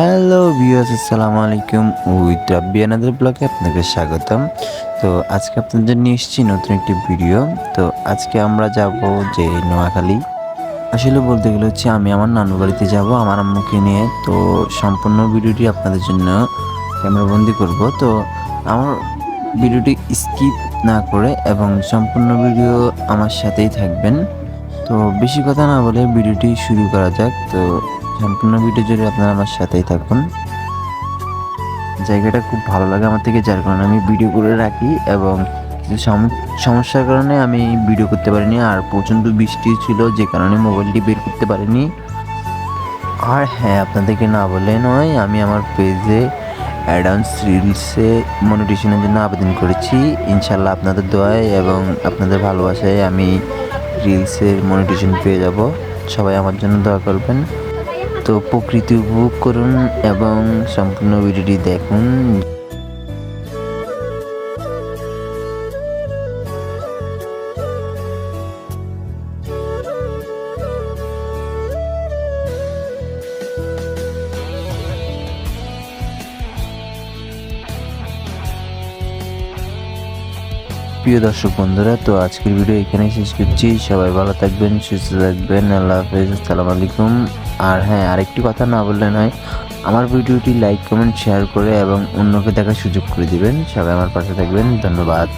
Hello viewers, আসসালামু আলাইকুম। With Rabbi another ব্লগে আপনাকে স্বাগতম। তো আজকে আপনাদের জন্য এসেছি নতুন একটি ভিডিও। তো আজকে আমরা যাব যে নোয়াখালী। আসলে বলতে গেলে হচ্ছে আমি আমার নানুর বাড়িতে যাব আমার আম্মুকে নিয়ে। তো সম্পূর্ণ ভিডিওটি আপনাদের জন্য ক্যামেরাবন্দি করব। তো আমার ভিডিওটি স্কিপ না করে এবং সম্পূর্ণ ভিডিও আমার সাথেই থাকবেন। তো বেশি কথা না বলে ভিডিওটি শুরু করা যাক। তো সম্পূর্ণ ভিডিও জুড়ে আপনারা আমার সাথেই থাকুন। জায়গাটা খুব ভালো লাগে আমার থেকে, যার কারণে আমি ভিডিও করে রাখি এবং কিছু সমস্যার কারণে আমি ভিডিও করতে পারিনি। আর প্রচণ্ড বৃষ্টি ছিল যে কারণে মোবাইলটি বের করতে পারিনি। আর হ্যাঁ, আপনাদেরকে না বলে নয়, আমি আমার পেজে অ্যাডভান্স রিলসে মনিটাইজেশনের জন্য আবেদন করেছি। ইনশাল্লাহ আপনাদের দোয়ায় এবং আপনাদের ভালোবাসায় আমি রিলসের মনিটাইজেশন পেয়ে যাব। সবাই আমার জন্য দোয়া করবেন। তো প্রকৃতি উপভোগ করুন এবং সম্পূর্ণ ভিডিওটি দেখুন। প্রিয় দর্শক বন্ধুরা, তো আজকের ভিডিও এখানে শেষ করছি। সবাই ভালো থাকবেন, সুস্থ থাকবেন। আল্লাহ হাফেজ, আসসালামু আলাইকুম। আর হ্যাঁ, আরেকটি কথা না বললে নয়, আমার ভিডিওটি লাইক কমেন্ট শেয়ার করে এবং অন্যকে দেখার সুযোগ করে দিবেন। সবাই আমার পাশে থাকবেন। ধন্যবাদ।